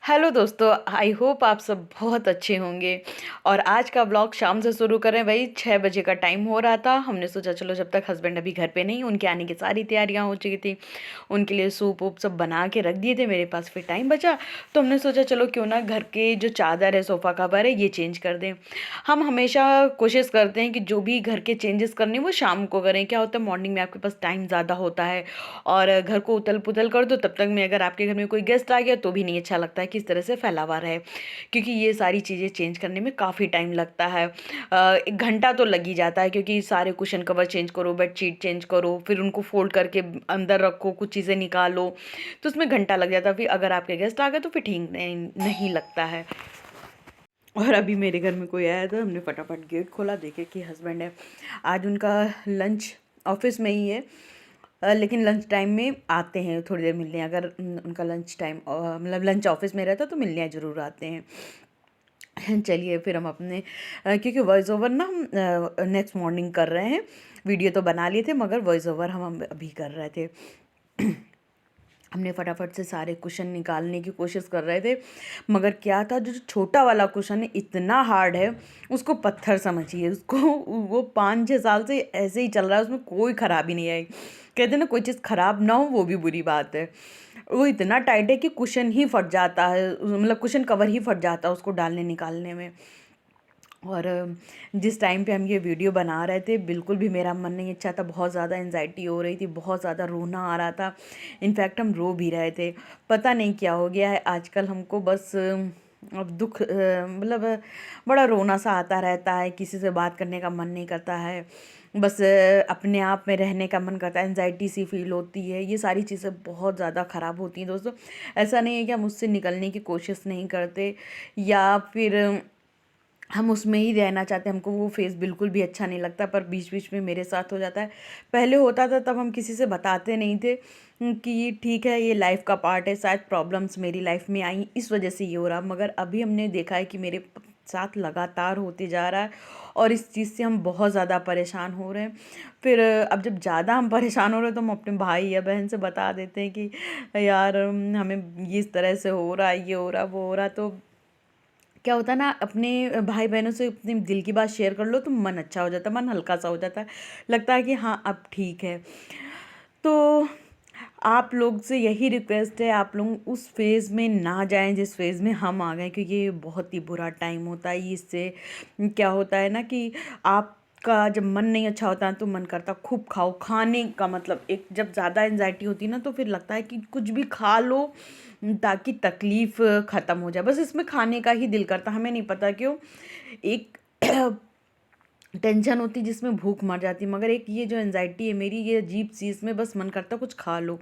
Hello दोस्तों, I hope आप सब बहुत अच्छे होंगे। और आज का ब्लॉग शाम से शुरू करें। वही 6 बजे का टाइम हो रहा था। हमने सोचा चलो जब तक हस्बैंड अभी घर पे नहीं, उनके आने की सारी तैयारियां हो चुकी थी, उनके लिए सूप वूप सब बना के रख दिए थे। मेरे पास फिर टाइम बचा तो हमने सोचा चलो क्यों ना घर के जो चादर है, सोफ़ा कवर है, ये चेंज कर दें। हम हमेशा कोशिश करते हैं कि जो भी घर के चेंजेस करने वो शाम को करें। क्या होता है, मॉर्निंग में आपके पास टाइम ज़्यादा होता है और घर को उथल पुथल कर दो, तब तक में अगर आपके घर में कोई गेस्ट आ गया तो भी नहीं अच्छा लगता है कि इस तरह से फैला हुआ रहे, क्योंकि ये सारी चीज़ें चेंज करने में काफ़ी टाइम लगता है। 1 घंटा तो लग ही जाता है, क्योंकि सारे कुशन कवर चेंज करो, बेडशीट चेंज करो, फिर उनको फोल्ड करके अंदर रखो, कुछ चीज़ें निकालो, तो उसमें घंटा लग जाता है। फिर अगर आपके गेस्ट आ गए तो फिर ठीक नहीं लगता है। और अभी मेरे घर में कोई आया था, हमने फटाफट गेट खोला, देखे कि हस्बैंड है। आज उनका लंच ऑफिस में ही है, लेकिन लंच टाइम में आते हैं थोड़ी देर मिलने। अगर उनका लंच टाइम मतलब लंच ऑफिस में रहता तो मिलने ज़रूर आते हैं। चलिए फिर हम अपने क्योंकि वॉइस ओवर ना हम नेक्स्ट मॉर्निंग कर रहे हैं। वीडियो तो बना लिए थे मगर वॉइस ओवर हम अभी कर रहे थे। हमने फटाफट से सारे कुशन निकालने की कोशिश कर रहे थे, मगर क्या था, जो छोटा वाला कुशन है इतना हार्ड है, उसको पत्थर समझिए उसको। वो 5-6 साल से ऐसे ही चल रहा है, उसमें कोई ख़राबी नहीं आई। कहते हैं ना, कोई चीज़ ख़राब ना हो वो भी बुरी बात है। वो इतना टाइट है कि कुशन ही फट जाता है, मतलब कुशन कवर ही फट जाता है उसको डालने निकालने में। और जिस टाइम पे हम ये वीडियो बना रहे थे बिल्कुल भी मेरा मन नहीं अच्छा था, बहुत ज़्यादा एनजाइटी हो रही थी, बहुत ज़्यादा रोना आ रहा था। इनफैक्ट हम रो भी रहे थे। पता नहीं क्या हो गया है आजकल हमको, बस अब दुख मतलब बड़ा रोना सा आता रहता है, किसी से बात करने का मन नहीं करता है, बस अपने आप में रहने का मन करता है, एनजाइटी सी फील होती है। ये सारी चीज़ें बहुत ज़्यादा ख़राब होती हैं दोस्तों। ऐसा नहीं है कि हम उससे निकलने की कोशिश नहीं करते या फिर हम उसमें ही रहना चाहते हैं, हमको वो फेस बिल्कुल भी अच्छा नहीं लगता, पर बीच बीच में मेरे साथ हो जाता है। पहले होता था तब हम किसी से बताते नहीं थे कि ठीक है ये लाइफ का पार्ट है, शायद प्रॉब्लम्स मेरी लाइफ में आई इस वजह से ये हो रहा, मगर अभी हमने देखा है कि मेरे साथ लगातार होते जा रहा है और इस चीज़ से हम बहुत ज़्यादा परेशान हो रहे हैं। फिर अब जब ज़्यादा हम परेशान हो रहे हैं तो हम अपने भाई या बहन से बता देते हैं कि यार हमें ये इस तरह से हो रहा है, ये हो रहा, वो हो रहा। तो क्या होता है ना, अपने भाई बहनों से अपने दिल की बात शेयर कर लो तो मन अच्छा हो जाता है, मन हल्का सा हो जाता है, लगता है कि हाँ अब ठीक है। तो आप लोग से यही रिक्वेस्ट है, आप लोग उस फेज़ में ना जाएं जिस फेज़ में हम आ गए, क्योंकि ये बहुत ही बुरा टाइम होता है। इससे क्या होता है ना कि आपका जब मन नहीं अच्छा होता है तो मन करता खूब खाओ, खाने का मतलब एक जब ज़्यादा एनजाइटी होती है ना तो फिर लगता है कि कुछ भी खा लो ताकि तकलीफ़ ख़त्म हो जाए। बस इसमें खाने का ही दिल करता, हमें नहीं पता क्यों। एक टेंशन होती जिसमें भूख मर जाती, मगर एक ये जो एनजाइटी है मेरी, ये अजीब सी, इसमें बस मन करता कुछ खा लो।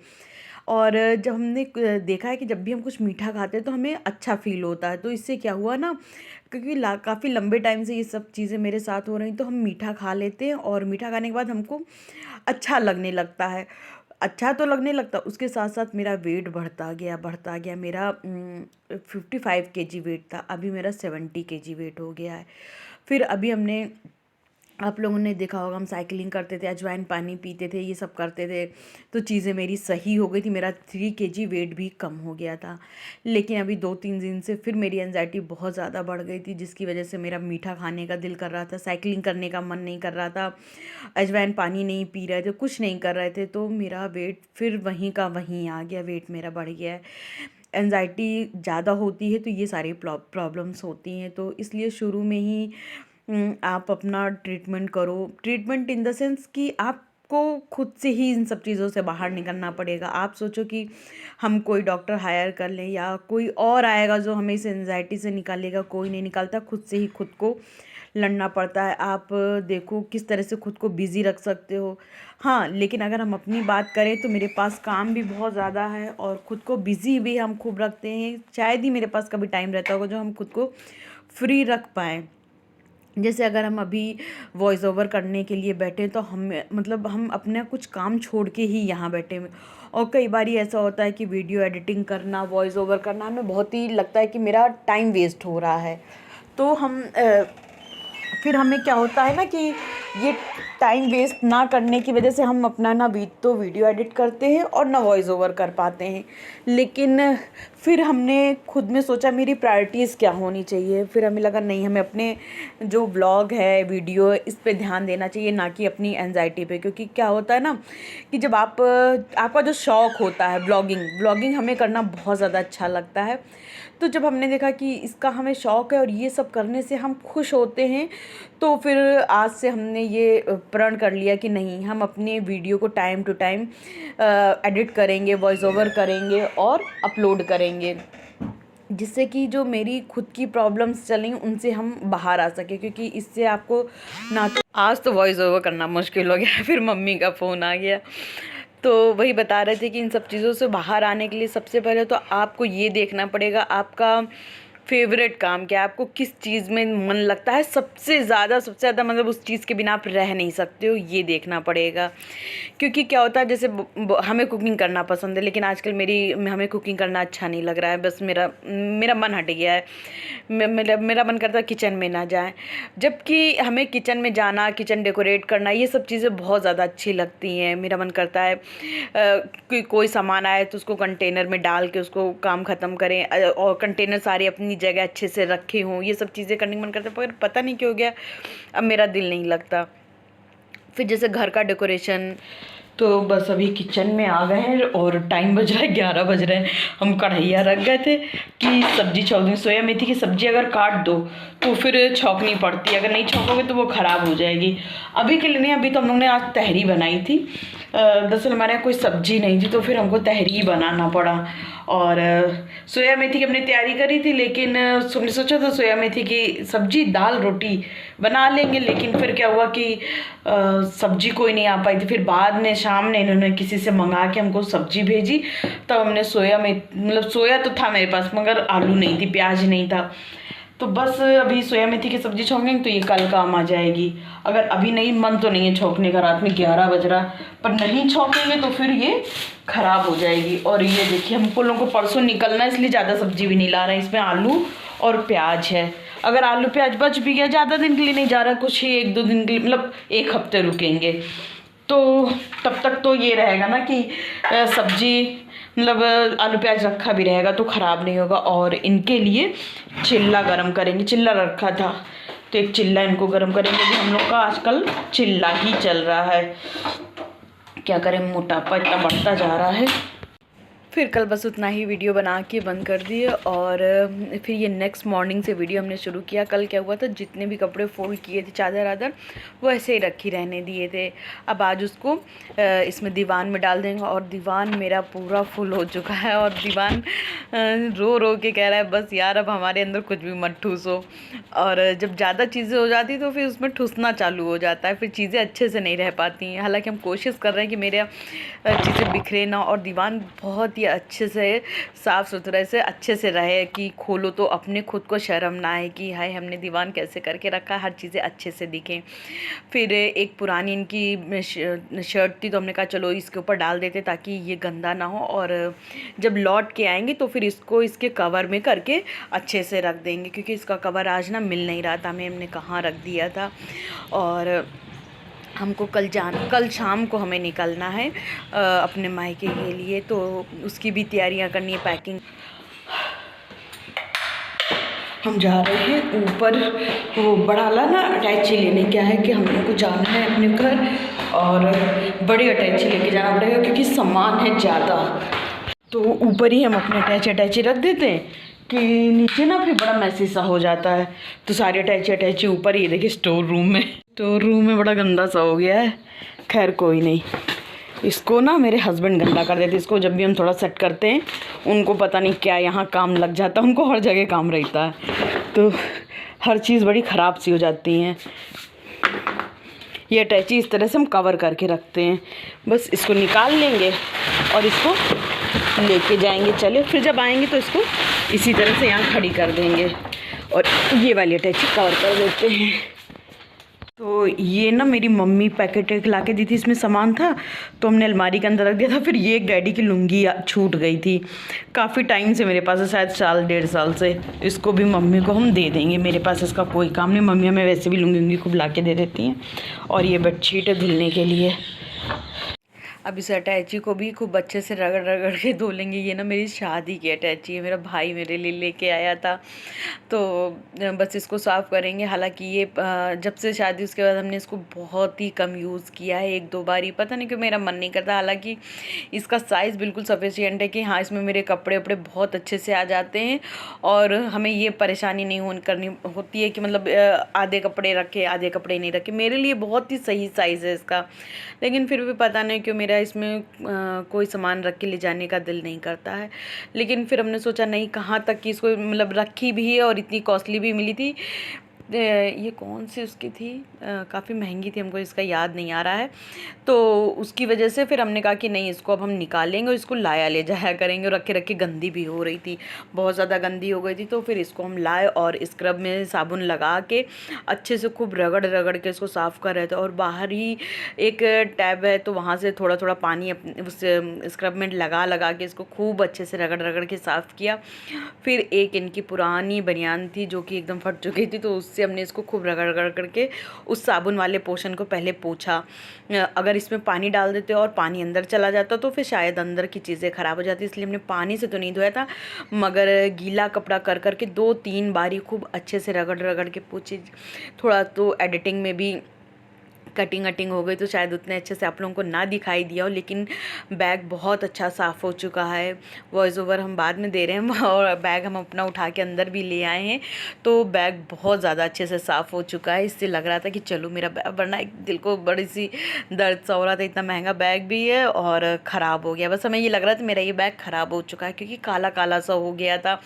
और जब हमने देखा है कि जब भी हम कुछ मीठा खाते हैं तो हमें अच्छा फ़ील होता है। तो इससे क्या हुआ ना, क्योंकि काफ़ी लंबे टाइम से ये सब चीज़ें मेरे साथ हो रही, तो हम मीठा खा लेते हैं और मीठा खाने के बाद हमको अच्छा लगने लगता है। अच्छा तो लगने लगता, उसके साथ साथ मेरा वेट बढ़ता गया। मेरा 55 kg वेट था, अभी मेरा 70 kg वेट हो गया है। फिर अभी हमने, आप लोगों ने देखा होगा, हम साइकिलिंग करते थे, अजवाइन पानी पीते थे, ये सब करते थे, तो चीज़ें मेरी सही हो गई थी। मेरा 3 kg वेट भी कम हो गया था। लेकिन अभी 2-3 दिन से फिर मेरी एनजाइटी बहुत ज़्यादा बढ़ गई थी, जिसकी वजह से मेरा मीठा खाने का दिल कर रहा था, साइकिलिंग करने का मन नहीं कर रहा था, अजवाइन पानी नहीं पी रहे थे, कुछ नहीं कर रहे थे। तो मेरा वेट फिर वहीं का वहीं आ गया, वेट मेरा बढ़ गया है। एनजाइटी ज़्यादा होती है तो ये सारी प्रॉब्लम्स होती हैं। तो इसलिए शुरू में ही आप अपना ट्रीटमेंट करो। ट्रीटमेंट इन द सेंस कि आपको खुद से ही इन सब चीज़ों से बाहर निकलना पड़ेगा। आप सोचो कि हम कोई डॉक्टर हायर कर लें या कोई और आएगा जो हमें इस एंजाइटी से निकालेगा, कोई नहीं निकालता, खुद से ही खुद को लड़ना पड़ता है। आप देखो किस तरह से खुद को बिज़ी रख सकते हो। हाँ, लेकिन अगर हम अपनी बात करें तो मेरे पास काम भी बहुत ज़्यादा है और ख़ुद को बिज़ी भी हम खूब रखते हैं। शायद ही मेरे पास कभी टाइम रहता होगा जो हम खुद को फ्री रख पाएँ। जैसे अगर हम अभी वॉइस ओवर करने के लिए बैठे तो हम मतलब हम अपना कुछ काम छोड़ के ही यहाँ बैठे हुए। और कई बार ऐसा होता है कि वीडियो एडिटिंग करना, वॉइस ओवर करना हमें बहुत ही लगता है कि मेरा टाइम वेस्ट हो रहा है। तो हम फिर हमें क्या होता है ना कि ये टाइम वेस्ट ना करने की वजह से हम अपना ना तो वीडियो एडिट करते हैं और ना वॉइस ओवर कर पाते हैं। लेकिन फिर हमने खुद में सोचा मेरी प्रायोरिटीज़ क्या होनी चाहिए। फिर हमें लगा नहीं, हमें अपने जो व्लॉग है, वीडियो है, इस पे ध्यान देना चाहिए, ना कि अपनी एंजाइटी पे। क्योंकि क्या होता है ना कि जब आपका जो शौक़ होता है व्लॉगिंग हमें करना बहुत ज़्यादा अच्छा लगता है। तो जब हमने देखा कि इसका हमें शौक़ है और ये सब करने से हम खुश होते हैं, तो फिर आज से हमने ये प्रण कर लिया कि नहीं, हम अपने वीडियो को टाइम टू टाइम एडिट करेंगे, वॉइस ओवर करेंगे और अपलोड करेंगे, जिससे कि जो मेरी खुद की प्रॉब्लम्स चल रही उनसे हम बाहर आ सके। क्योंकि इससे आपको ना तो आज तो वॉइस ओवर करना मुश्किल हो गया, फिर मम्मी का फ़ोन आ गया, तो वही बता रहे थे कि इन सब चीज़ों से बाहर आने के लिए सबसे पहले तो आपको ये देखना पड़ेगा आपका फेवरेट काम क्या है, आपको किस चीज़ में मन लगता है सबसे ज़्यादा, मतलब उस चीज़ के बिना आप रह नहीं सकते हो, ये देखना पड़ेगा। क्योंकि क्या होता है, जैसे हमें कुकिंग करना पसंद है, लेकिन आजकल हमें कुकिंग करना अच्छा नहीं लग रहा है। बस मेरा मन हट गया है, मेरा मन करता है किचन में ना जाए, जबकि हमें किचन में जाना, किचन डेकोरेट करना, ये सब चीज़ें बहुत ज़्यादा अच्छी लगती हैं। मेरा मन करता है कि कोई सामान आए तो उसको कंटेनर में डाल के उसको काम ख़त्म करें, और कंटेनर सारे अपनी जगह अच्छे से रखे हों, ये सब चीज़ें करने का मन करता है। पर पता नहीं क्यों हो गया, अब मेरा दिल नहीं लगता। फिर जैसे घर का डेकोरेशन, तो बस अभी किचन में आ गए हैं और टाइम बज रहा है 11 बज रहे हैं। हम कढ़ैया रख गए थे कि सब्ज़ी छौंक दें। सोया मेथी की सब्ज़ी अगर काट दो तो फिर छौंकनी पड़ती है, अगर नहीं छौंकोगे तो वो ख़राब हो जाएगी। अभी के लिए नहीं, अभी तो हम लोग ने आज तहरी बनाई थी। दरअसल हमारे यहाँ कोई सब्ज़ी नहीं थी, तो फिर हमको तहरी बनाना पड़ा। और सोया मेथी की हमने तैयारी करी थी, लेकिन हमने सोचा था सोया मेथी की सब्ज़ी, दाल, रोटी बना लेंगे। लेकिन फिर क्या हुआ कि सब्ज़ी कोई नहीं आ पाई थी। फिर बाद में शाम में इन्होंने किसी से मंगा के हमको सब्ज़ी भेजी, तब हमने सोया तो था मेरे पास, मगर आलू नहीं थी, प्याज नहीं था। तो बस अभी सोया मेथी की सब्ज़ी छौंकेंगे तो ये कल काम आ जाएगी। अगर अभी नहीं, मन तो नहीं है छौंकने का, रात में 11 बज रहा, पर नहीं छौंकेंगे तो फिर ये ख़राब हो जाएगी। और ये देखिए, हमको लोगों को परसों निकलना है, इसलिए ज़्यादा सब्ज़ी भी नहीं ला रहे हैं। इसमें आलू और प्याज है। अगर आलू प्याज बच भी गया, ज़्यादा दिन के लिए नहीं जा रहा, कुछ ही 1-2 दिन के लिए, मतलब 1 हफ्ते रुकेंगे, तो तब तक तो ये रहेगा ना कि सब्ज़ी, मतलब आलू प्याज रखा भी रहेगा तो ख़राब नहीं होगा। और इनके लिए चिल्ला गरम करेंगे, चिल्ला रखा था तो एक चिल्ला इनको गरम करेंगे। भी हम लोग का आजकल चिल्ला ही चल रहा है, क्या करें, मोटापा इतना बढ़ता जा रहा है। फिर कल बस उतना ही वीडियो बना के बंद कर दिए, और फिर ये नेक्स्ट मॉर्निंग से वीडियो हमने शुरू किया। कल क्या हुआ था, जितने भी कपड़े फोल्ड किए थे, चादर आदर, वो ऐसे ही रखी रहने दिए थे। अब आज उसको इसमें दीवान में डाल देंगे। और दीवान मेरा पूरा फुल हो चुका है, और दीवान रो रो के कह रहा है बस यार, अब हमारे अंदर कुछ भी मत ठूसो। और जब ज़्यादा चीज़ें हो जाती तो फिर उसमें ठूसना चालू हो जाता है, फिर चीज़ें अच्छे से नहीं रह पाती हैं। हालाँकि हम कोशिश कर रहे हैं कि मेरे चीज़ें बिखरे ना, और दीवान बहुत ही अच्छे से साफ़ सुथरे से अच्छे से रहे, कि खोलो तो अपने खुद को शर्म ना आए कि हाय हमने दीवान कैसे करके रखा, हर चीज़ें अच्छे से दिखें। फिर एक पुरानी इनकी शर्ट थी, तो हमने कहा चलो इसके ऊपर डाल देते ताकि ये गंदा ना हो, और जब लौट के आएंगे तो फिर इसको इसके कवर में करके अच्छे से रख देंगे। क्योंकि इसका कवर आज ना मिल नहीं रहा था, हमने कहाँ रख दिया था। और हमको कल शाम को हमें निकलना है अपने मायके के लिए, तो उसकी भी तैयारियां करनी है, पैकिंग। हम जा रहे हैं ऊपर, वो बड़ाला ना अटैची लेने। क्या है कि हम लोग को जाना है अपने घर, और बड़ी अटैची लेके जाना पड़ेगा क्योंकि सामान है ज़्यादा। तो ऊपर ही हम अपने अटैची रख देते हैं कि नीचे ना फिर बड़ा मैसी सा हो जाता है। तो सारी अटैची ऊपर ही, देखिए स्टोर रूम में बड़ा गंदा सा हो गया है। खैर कोई नहीं, इसको ना मेरे हस्बैंड गंदा कर देते। इसको जब भी हम थोड़ा सेट करते हैं, उनको पता नहीं क्या यहाँ काम लग जाता है, उनको हर जगह काम रहता है, तो हर चीज़ बड़ी ख़राब सी हो जाती हैं। ये अटैची इस तरह से हम कवर करके रखते हैं। बस इसको निकाल लेंगे और इसको लेके जाएंगे। चले, फिर जब आएंगे तो इसको इसी तरह से यहाँ खड़ी कर देंगे, और ये वाली अटैची कवर कर देते हैं। तो ये ना मेरी मम्मी पैकेट एक ला के दी थी, इसमें सामान था तो हमने अलमारी के अंदर रख दिया था। फिर ये एक डैडी की लुंगी छूट गई थी, काफ़ी टाइम से मेरे पास है, शायद साल 1.5 साल से। इसको भी मम्मी को हम दे देंगे, मेरे पास इसका कोई काम नहीं। मम्मी हमें वैसे भी लुंगी वुंगी खूब ला के दे देती हैं। और ये बेडशीट है धुलने के लिए। अब इस अटैची को भी खूब अच्छे से रगड़ रगड़ के धो लेंगे। ये ना मेरी शादी की अटैची है, मेरा भाई मेरे लिए लेके आया था, तो बस इसको साफ़ करेंगे। हालांकि ये जब से शादी उसके बाद हमने इसको बहुत ही कम यूज़ किया है, 1-2 बार ही, पता नहीं क्यों मेरा मन नहीं करता। हालांकि इसका साइज़ बिल्कुल सफिशिएंट है कि हाँ इसमें मेरे कपड़े वपड़े बहुत अच्छे से आ जाते हैं और हमें ये परेशानी नहीं करनी होती है कि मतलब आधे कपड़े रखे आधे कपड़े नहीं रखे। मेरे लिए बहुत ही सही साइज़ है इसका, लेकिन फिर भी पता नहीं क्यों मेरा इसमें कोई सामान रख के ले जाने का दिल नहीं करता है। लेकिन फिर हमने सोचा नहीं, कहाँ तक कि इसको मतलब रखी भी है और इतनी कॉस्टली भी मिली थी। ये कौन सी उसकी थी, काफ़ी महंगी थी, हमको इसका याद नहीं आ रहा है। तो उसकी वजह से फिर हमने कहा कि नहीं इसको अब हम निकालेंगे और इसको लाया ले जाया करेंगे। और रखे रखे गंदी भी हो रही थी, बहुत ज़्यादा गंदी हो गई थी। तो फिर इसको हम लाए और स्क्रब में साबुन लगा के अच्छे से खूब रगड़ रगड़ के इसको साफ़ कर रहे थे। और बाहर ही एक टैब है तो वहाँ से थोड़ा थोड़ा पानी उस स्क्रब में लगा लगा के इसको खूब अच्छे से रगड़ रगड़ के साफ़ किया। फिर एक इनकी पुरानी बनियान थी जो कि एकदम फट चुकी थी, तो उससे हमने इसको खूब रगड़ रगड़ करके उस साबुन वाले पोर्शन को पहले पोंछा। अगर इसमें पानी डाल देते और पानी अंदर चला जाता तो फिर शायद अंदर की चीज़ें ख़राब हो जाती, इसलिए हमने पानी से तो नहीं धोया था, मगर गीला कपड़ा कर करके 2-3 बारी खूब अच्छे से रगड़ रगड़ के पोंछी। थोड़ा तो एडिटिंग में भी कटिंग वटिंग हो गई तो शायद उतने अच्छे से आप लोगों को ना दिखाई दिया हो, लेकिन बैग बहुत अच्छा साफ़ हो चुका है। वॉइस ओवर हम बाद में दे रहे हैं और बैग हम अपना उठा के अंदर भी ले आए हैं, तो बैग बहुत ज़्यादा अच्छे से साफ़ हो चुका है। इससे लग रहा था कि चलो मेरा बैग, वरना एक दिल को बड़ी सी दर्द सा हो रहा था, इतना महंगा बैग भी है और ख़राब हो गया। बस हमें ये लग रहा था मेरा ये बैग ख़राब हो चुका है क्योंकि काला काला सा हो गया था,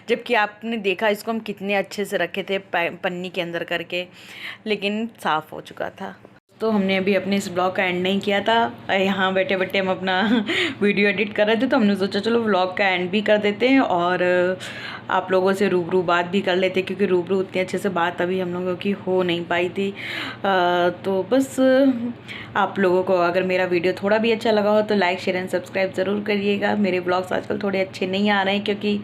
जबकि आपने देखा इसको हम कितने अच्छे से रखे थे पन्नी के अंदर करके, लेकिन साफ़ हो चुका था। तो हमने अभी अपने इस ब्लॉग का एंड नहीं किया था, यहाँ बैठे बैठे हम अपना वीडियो एडिट कर रहे थे, तो हमने सोचा चलो व्लॉग का एंड भी कर देते हैं और आप लोगों से रूबरू बात भी कर लेते, क्योंकि रूबरू उतनी अच्छे से बात अभी हम लोगों की हो नहीं पाई थी। तो बस आप लोगों को अगर मेरा वीडियो थोड़ा भी अच्छा लगा हो तो लाइक शेयर एंड सब्सक्राइब ज़रूर करिएगा। मेरे ब्लॉग्स आजकल थोड़े अच्छे नहीं आ रहे हैं क्योंकि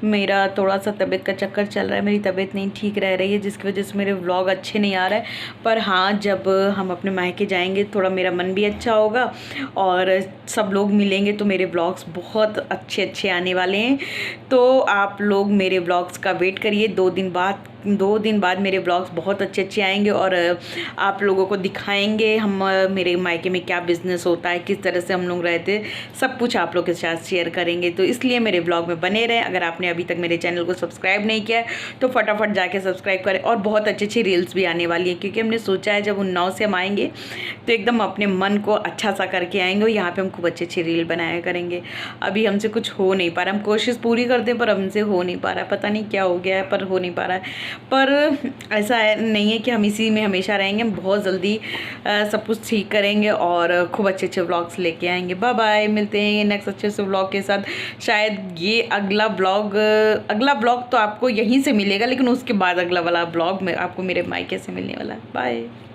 मेरा थोड़ा सा तबीयत का चक्कर चल रहा है, मेरी तबीयत नहीं ठीक रह रही है, जिसकी वजह से मेरे व्लॉग अच्छे नहीं आ रहे हैं। पर हाँ, जब हम अपने मायके जाएंगे थोड़ा मेरा मन भी अच्छा होगा और सब लोग मिलेंगे तो मेरे ब्लॉग्स बहुत अच्छे अच्छे आने वाले हैं। तो आप लोग मेरे ब्लॉग्स का वेट करिए, 2 दिन बाद मेरे ब्लॉग्स बहुत अच्छे अच्छे आएंगे और आप लोगों को दिखाएंगे हम मेरे मायके में क्या बिज़नेस होता है, किस तरह से हम लोग रहते, सब कुछ आप लोग के साथ शेयर करेंगे। तो इसलिए मेरे ब्लॉग में बने रहें। अगर आपने अभी तक मेरे चैनल को सब्सक्राइब नहीं किया है तो फटाफट जाके सब्सक्राइब करें। और बहुत अच्छी अच्छी रील्स भी आने वाली है, क्योंकि हमने सोचा है जब उन्नाव से हम आएंगे तो एकदम अपने मन को अच्छा सा करके आएंगे और यहाँ पर हम खूब अच्छी अच्छी रील बनाया करेंगे। अभी हमसे कुछ हो नहीं पा रहा, हम कोशिश पूरी करते हैं पर हमसे हो नहीं पा रहा, पता नहीं क्या हो गया है पर हो नहीं पा रहा है। पर ऐसा नहीं है कि हम इसी में हमेशा रहेंगे, हम बहुत जल्दी सब कुछ ठीक करेंगे और खूब अच्छे अच्छे व्लॉग्स लेके आएंगे। बाय बाय, मिलते हैं नेक्स्ट अच्छे से व्लॉग के साथ। शायद ये अगला ब्लॉग तो आपको यहीं से मिलेगा, लेकिन उसके बाद अगला वाला ब्लॉग में आपको मेरे मायके से मिलने वाला है। बाय।